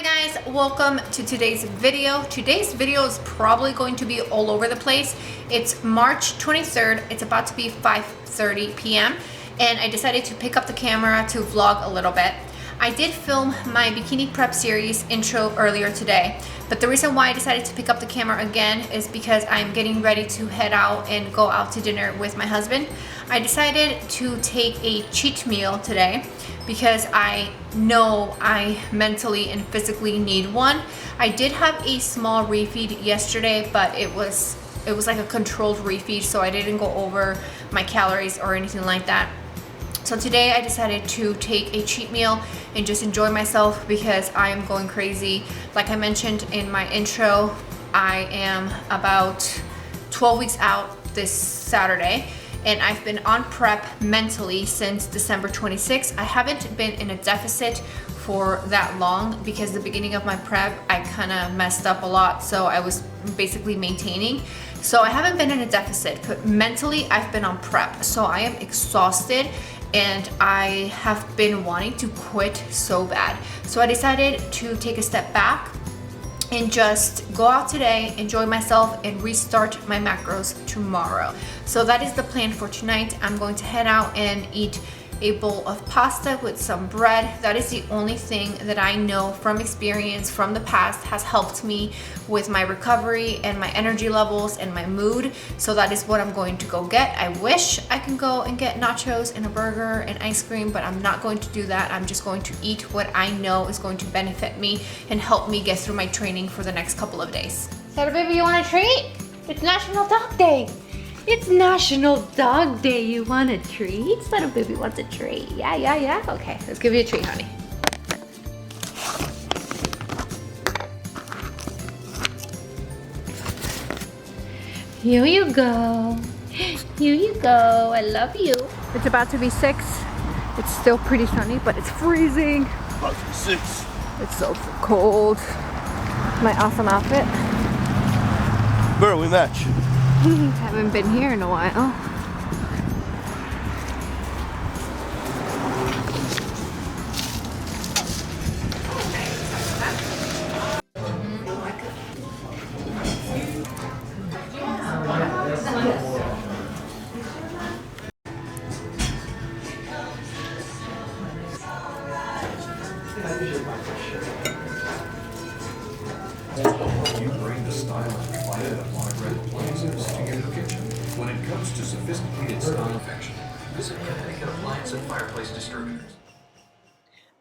Hi guys, welcome to today's video. Today's video is probably going to be all over the place. It's March 23rd. It's about to be 5:30 p.m. and I decided to pick up the camera to vlog a little bit. I did film my bikini prep series intro earlier today, but the reason why I decided to pick up the camera again is because I'm getting ready to head out and go out to dinner with my husband. I decided to take a cheat meal today because I know I mentally and physically need one. I did have a small refeed yesterday, but it was like a controlled refeed, so I didn't go over my calories or anything like that. So today I decided to take a cheat meal and just enjoy myself because I am going crazy. Like I mentioned in my intro, I am about 12 weeks out this Saturday, and I've been on prep mentally since December 26th. I haven't been in a deficit for that long because the beginning of my prep, I kind of messed up a lot. So I was basically maintaining. So I haven't been in a deficit, but mentally I've been on prep. So I am exhausted and I have been wanting to quit so bad. So I decided to take a step back and just go out today, enjoy myself, and restart my macros tomorrow. So that is the plan for tonight. I'm going to head out and eat a bowl of pasta with some bread. That is the only thing that I know from experience from the past has helped me with my recovery and my energy levels and my mood. So that is what I'm going to go get. I wish I can go and get nachos and a burger and ice cream, but I'm not going to do that. I'm just going to eat what I know is going to benefit me and help me get through my training for the next couple of days. Saturday, baby, you want a treat? It's National Dog Day. It's National Dog Day. You want a treat? Little baby wants a treat. Yeah. Okay, let's give you a treat, honey. Here you go. Here you go. I love you. It's about to be 6. It's still pretty sunny, but it's freezing. About to be 6. It's so cold. My awesome outfit. Girl, we match. Haven't been here in a while. You bring the style and climate of modern appliances to your kitchen. When it comes to sophisticated style affection, visit Connecticut Appliance and Fireplace Distributors.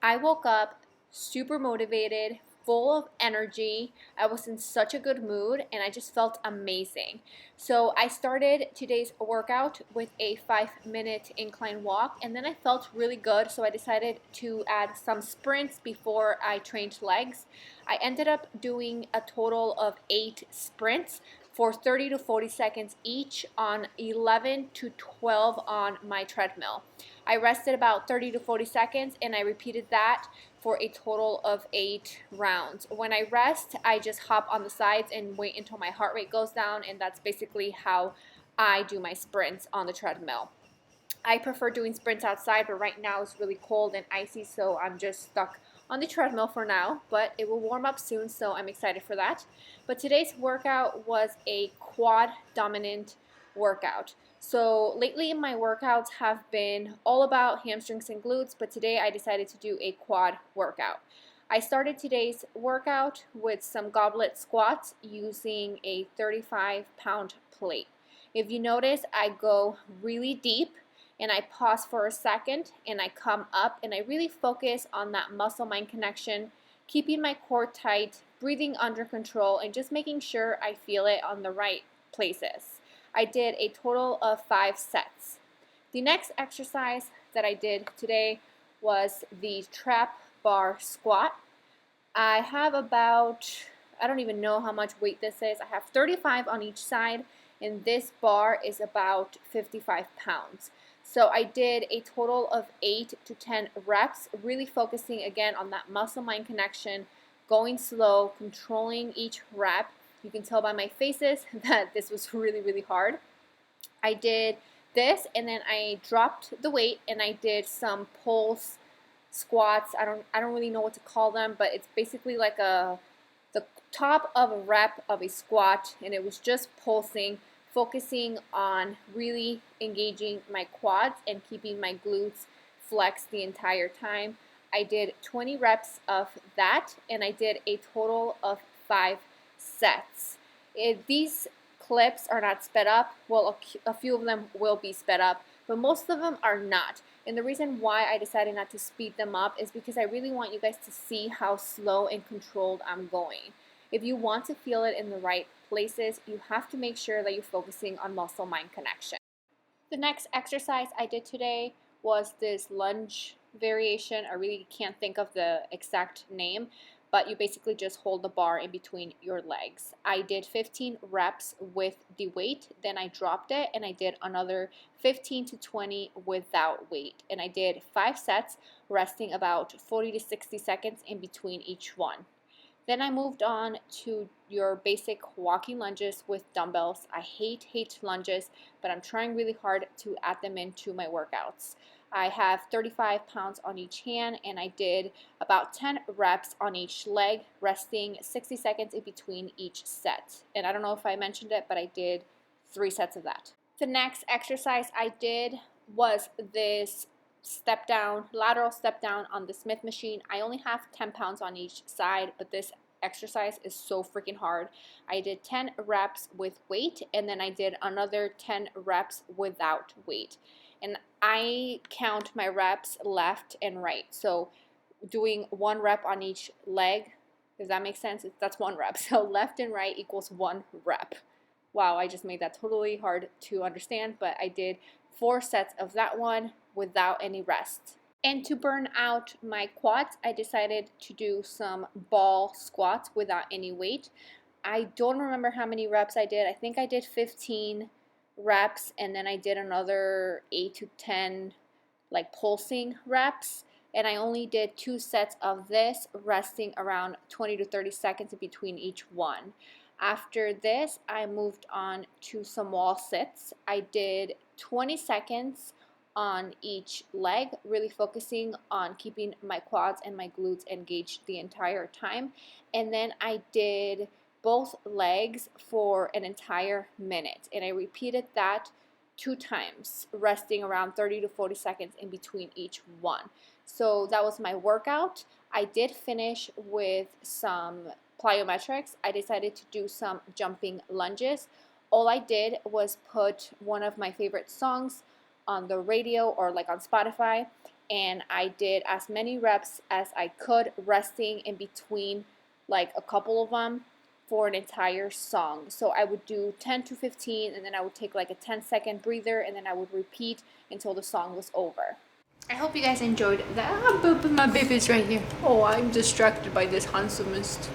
I woke up super motivated, full of energy. I was in such a good mood and I just felt amazing. So I started today's workout with a 5-minute incline walk, and then I felt really good, so I decided to add some sprints before I trained legs. I ended up doing a total of 8 sprints for 30 to 40 seconds each on 11 to 12 on my treadmill. I rested about 30 to 40 seconds and I repeated that for a total of 8 rounds. When I rest, I just hop on the sides and wait until my heart rate goes down, and that's basically how I do my sprints on the treadmill. I prefer doing sprints outside, but right now it's really cold and icy, so I'm just stuck on the treadmill for now, but it will warm up soon, so I'm excited for that. But today's workout was a quad dominant workout. So lately my workouts have been all about hamstrings and glutes, but today I decided to do a quad workout. I started today's workout with some goblet squats using a 35-pound plate. If you notice, I go really deep and I pause for a second and I come up and I really focus on that muscle-mind connection, keeping my core tight, breathing under control, and just making sure I feel it on the right places. I did a total of 5 sets. The next exercise that I did today was the trap bar squat. I have about, I don't even know how much weight this is. I have 35 on each side, and this bar is about 55 pounds. So I did a total of 8 to 10 reps, really focusing again on that muscle-mind connection, going slow, controlling each rep. You can tell by my faces that this was really, really hard. I did this and then I dropped the weight and I did some pulse squats. I don't really know what to call them, but it's basically like the top of a rep of a squat, and it was just pulsing, focusing on really engaging my quads and keeping my glutes flexed the entire time. I did 20 reps of that, and I did a total of 5 sets. These clips are not sped up. Well, a few of them will be sped up, but most of them are not. And the reason why I decided not to speed them up is because I really want you guys to see how slow and controlled I'm going. If you want to feel it in the right places, you have to make sure that you're focusing on muscle-mind connection. The next exercise I did today was this lunge variation. I really can't think of the exact name, but you basically just hold the bar in between your legs. I did 15 reps with the weight, then I dropped it, and I did another 15 to 20 without weight. And I did 5 sets, resting about 40 to 60 seconds in between each one. Then I moved on to your basic walking lunges with dumbbells. I hate lunges, but I'm trying really hard to add them into my workouts. I have 35 pounds on each hand, and I did about 10 reps on each leg, resting 60 seconds in between each set. And I don't know if I mentioned it, but I did 3 sets of that. The next exercise I did was this step down, lateral step down on the Smith machine. I only have 10 pounds on each side, but this exercise is so freaking hard. I did 10 reps with weight, and then I did another 10 reps without weight. And I count my reps left and right. So doing 1 rep on each leg, does that make sense? That's 1 rep. So left and right equals 1 rep. Wow, I just made that totally hard to understand, but I did 4 sets of that one without any rest. And to burn out my quads, I decided to do some ball squats without any weight. I don't remember how many reps I did. I think I did 15 reps, and then I did another 8 to 10 like pulsing reps. And I only did 2 sets of this, resting around 20 to 30 seconds in between each one. After this, I moved on to some wall sits. I did 20 seconds on each leg, really focusing on keeping my quads and my glutes engaged the entire time. And then I did both legs for an entire minute, and I repeated that 2 times, resting around 30 to 40 seconds in between each one. So that was my workout. I did finish with some plyometrics. I decided to do some jumping lunges. All I did was put one of my favorite songs on the radio or like on Spotify, and I did as many reps as I could, resting in between like a couple of them for an entire song. So I would do 10 to 15, and then I would take like a 10-second breather, and then I would repeat until the song was over. I hope you guys enjoyed that. My baby's right here. Oh, I'm distracted by this handsomest.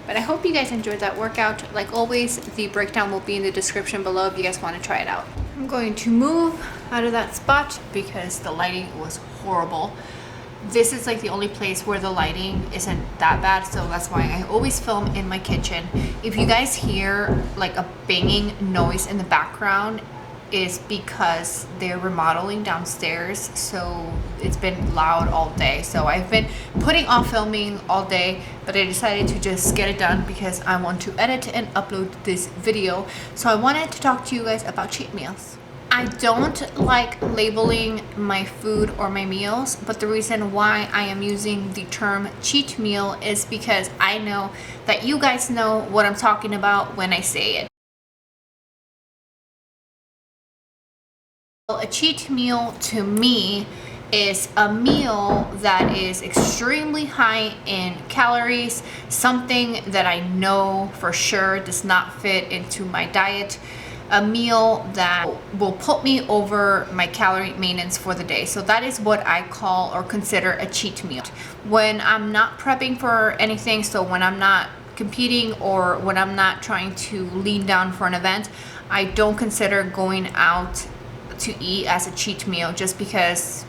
But I hope you guys enjoyed that workout. Like always, the breakdown will be in the description below if you guys want to try it out. I'm going to move out of that spot because the lighting was horrible. This is like the only place where the lighting isn't that bad, so that's why I always film in my kitchen. If you guys hear like a banging noise in the background, is because they're remodeling downstairs, so it's been loud all day. So I've been putting off filming all day, but I decided to just get it done because I want to edit and upload this video. So I wanted to talk to you guys about cheat meals. I don't like labeling my food or my meals, but the reason why I am using the term cheat meal is because I know that you guys know what I'm talking about when I say it. A cheat meal to me is a meal that is extremely high in calories, something that I know for sure does not fit into my diet, a meal that will put me over my calorie maintenance for the day. So that is what I call or consider a cheat meal. When I'm not prepping for anything, so when I'm not competing or when I'm not trying to lean down for an event, I don't consider going out to eat as a cheat meal just because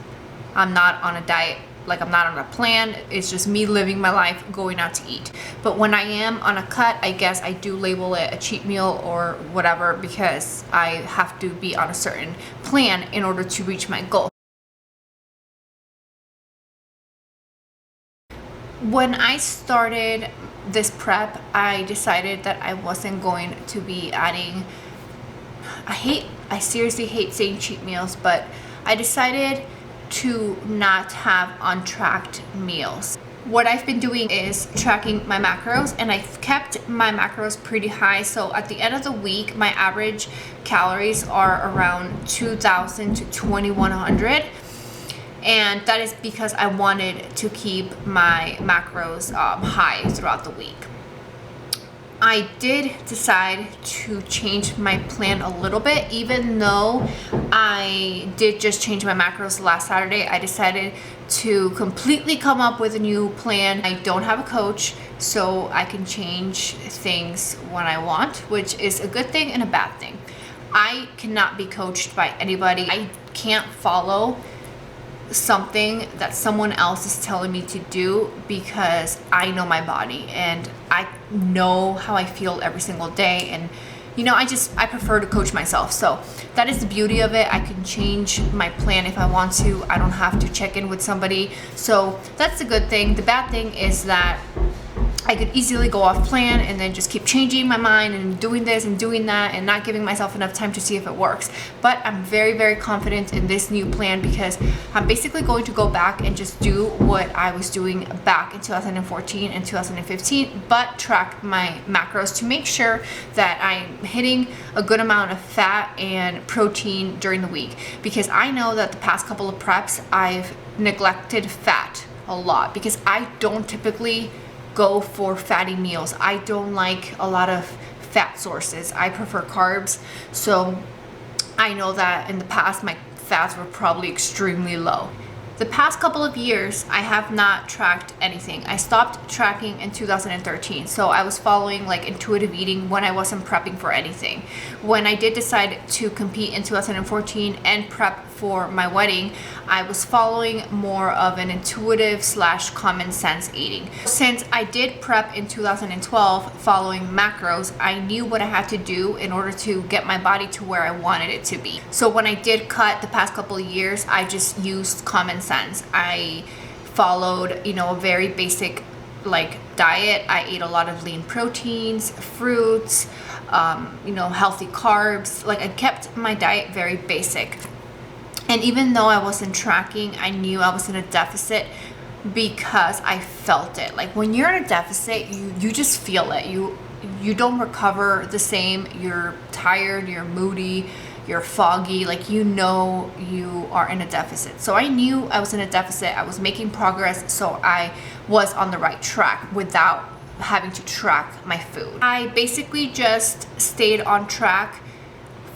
I'm not on a diet, like I'm not on a plan. It's just me living my life going out to eat. But when I am on a cut, I guess I do label it a cheat meal or whatever because I have to be on a certain plan in order to reach my goal. When I started this prep, I decided that I wasn't going to be adding, I seriously hate saying cheat meals, but I decided to not have untracked meals. What I've been doing is tracking my macros, and I've kept my macros pretty high. So at the end of the week, my average calories are around 2,000 to 2,100. And that is because I wanted to keep my macros high throughout the week. I did decide to change my plan a little bit. Even though I did just change my macros last Saturday, I decided to completely come up with a new plan. I don't have a coach, so I can change things when I want, which is a good thing and a bad thing. I cannot be coached by anybody. I can't follow something that someone else is telling me to do, because I know my body and I know how I feel every single day. And I prefer to coach myself. So that is the beauty of it. I can change my plan if I want to. I don't have to check in with somebody. So that's the good thing. The bad thing is that I could easily go off plan and then just keep changing my mind and doing this and doing that and not giving myself enough time to see if it works. But I'm very, very confident in this new plan, because I'm basically going to go back and just do what I was doing back in 2014 and 2015, but track my macros to make sure that I'm hitting a good amount of fat and protein during the week. Because I know that the past couple of preps, I've neglected fat a lot, because I don't typically go for fatty meals. I don't like a lot of fat sources. I prefer carbs. So I know that in the past my fats were probably extremely low. The past couple of years, I have not tracked anything. I stopped tracking in 2013. So I was following like intuitive eating when I wasn't prepping for anything. When I did decide to compete in 2014 and prep for my wedding, I was following more of an intuitive / common sense eating. Since I did prep in 2012 following macros, I knew what I had to do in order to get my body to where I wanted it to be. So when I did cut the past couple of years, I just used common sense. I followed, a very basic diet. I ate a lot of lean proteins, fruits, healthy carbs. I kept my diet very basic. And even though I wasn't tracking, I knew I was in a deficit because I felt it. When you're in a deficit, you just feel it. You don't recover the same. You're tired, you're moody, you're foggy. You are in a deficit. So I knew I was in a deficit. I was making progress, so I was on the right track without having to track my food. I basically just stayed on track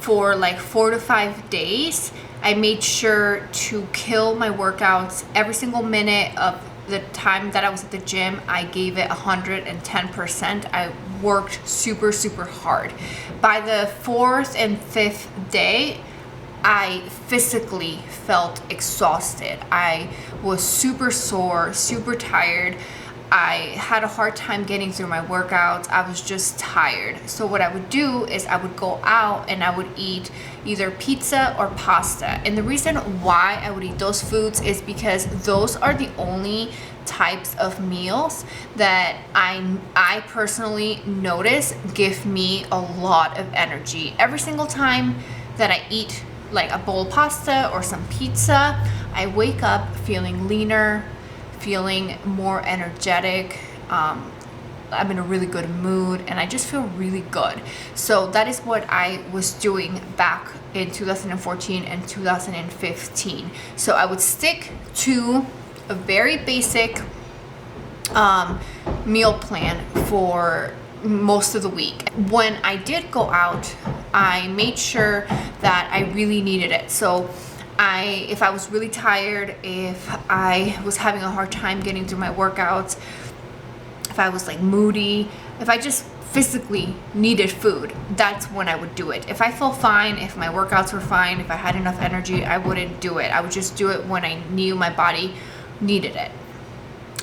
for 4 to 5 days. I made sure to kill my workouts. Every single minute of the time that I was at the gym, I gave it 110%. I worked super, super hard. By the 4th and 5th day, I physically felt exhausted. I was super sore, super tired. I had a hard time getting through my workouts. I was just tired. So what I would do is I would go out and I would eat either pizza or pasta. And the reason why I would eat those foods is because those are the only types of meals that I personally notice give me a lot of energy. Every single time that I eat a bowl of pasta or some pizza, I wake up feeling leaner, feeling more energetic. I'm in a really good mood and I just feel really good. So that is what I was doing back in 2014 and 2015. So I would stick to a very basic meal plan for most of the week. When I did go out, I made sure that I really needed it. So if I was really tired, if I was having a hard time getting through my workouts, if I was moody, if I just physically needed food, that's when I would do it. If I felt fine, if my workouts were fine, if I had enough energy, I wouldn't do it. I would just do it when I knew my body needed it.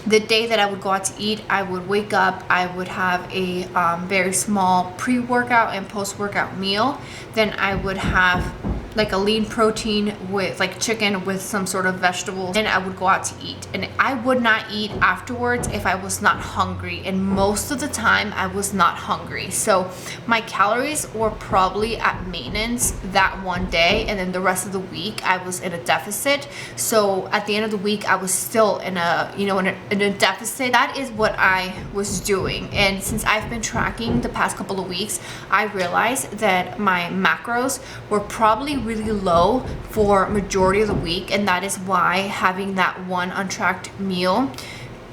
The day that I would go out to eat, I would wake up, I would have a very small pre-workout and post-workout meal. Then I would have like a lean protein with like chicken with some sort of vegetables, and I would go out to eat. And I would not eat afterwards if I was not hungry, and most of the time I was not hungry. So my calories were probably at maintenance that one day, and then the rest of the week I was in a deficit. So at the end of the week I was still in a, you know, in a deficit. That is what I was doing. And since I've been tracking the past couple of weeks, I realized that my macros were probably really low for majority of the week, and that is why having that one untracked meal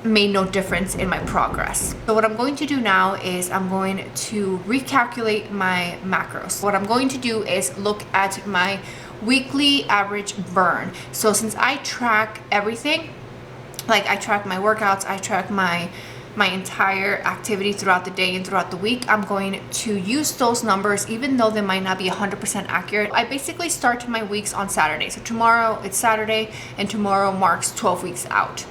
made no difference in my progress. So what I'm going to do now is I'm going to recalculate my macros. What I'm going to do is look at my weekly average burn. So since I track everything, like I track my workouts, I track my entire activity throughout the day and throughout the week, I'm going to use those numbers even though they might not be 100% accurate. I basically start my weeks on Saturday. So tomorrow it's Saturday, and tomorrow marks 12 weeks out.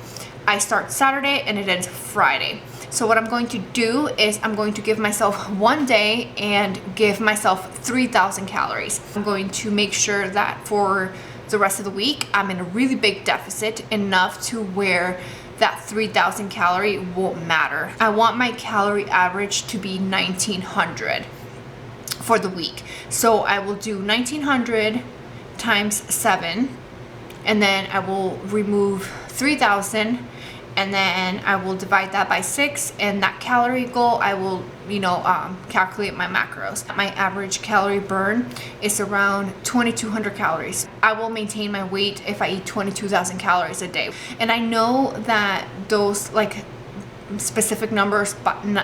I start Saturday and it ends Friday. So what I'm going to do is I'm going to give myself one day and give myself 3,000 calories. I'm going to make sure that for the rest of the week I'm in a really big deficit, enough to where that 3,000 calorie won't matter. I want my calorie average to be 1,900 for the week. So I will do 1,900 times 7, and then I will remove 3,000, and then I will divide that by 6, and that calorie goal I will, you know, calculate my macros. My average calorie burn is around 2,200 calories. I will maintain my weight if I eat 22,000 calories a day. And I know that those like specific numbers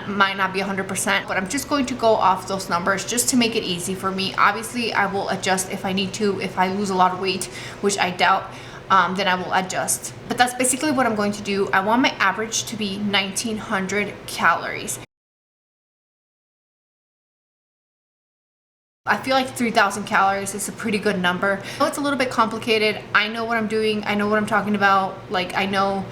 might not be 100%, but I'm just going to go off those numbers just to make it easy for me. Obviously I will adjust if I need to. If I lose a lot of weight, which I doubt, then I will adjust. But that's basically what I'm going to do. I want my average to be 1,900 calories. I feel like 3,000 calories is a pretty good number. I know it's a little bit complicated. I know what I'm doing. I know what I'm talking about. Like I know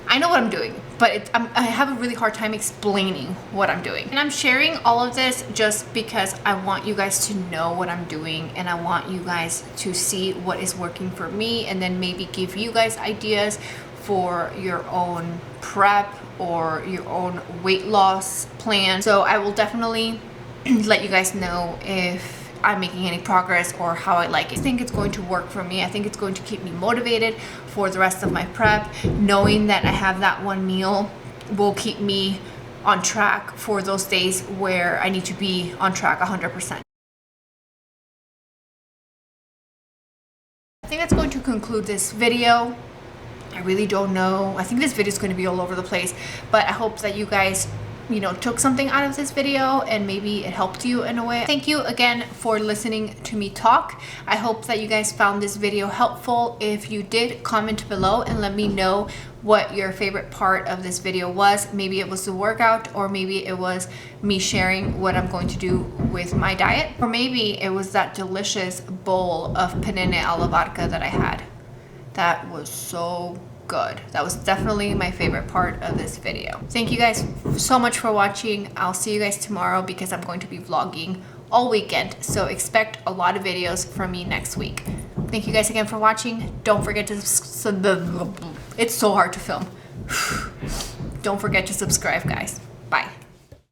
what I'm doing, but I have a really hard time explaining what I'm doing. And I'm sharing all of this just because I want you guys to know what I'm doing, and I want you guys to see what is working for me, and then maybe give you guys ideas for your own prep or your own weight loss plan. So I will definitely let you guys know if I'm making any progress or how I like it. I think it's going to work for me. I think it's going to keep me motivated for the rest of my prep. Knowing that I have that one meal will keep me on track for those days where I need to be on track 100%. I think that's going to conclude this video. I really don't know. I think this video is going to be all over the place, but I hope that you guys, you know, took something out of this video and maybe it helped you in a way. Thank you again for listening to me talk. I hope that you guys found this video helpful. If you did, comment below and let me know what your favorite part of this video was. Maybe it was the workout, or maybe it was me sharing what I'm going to do with my diet, or maybe it was that delicious bowl of penne alla vodka that I had. That was so good. That was definitely my favorite part of this video. Thank you guys so much for watching. I'll see you guys tomorrow because I'm going to be vlogging all weekend, so expect a lot of videos from me next week. Thank you guys again for watching. Don't forget to it's so hard to film. Don't forget to subscribe, guys.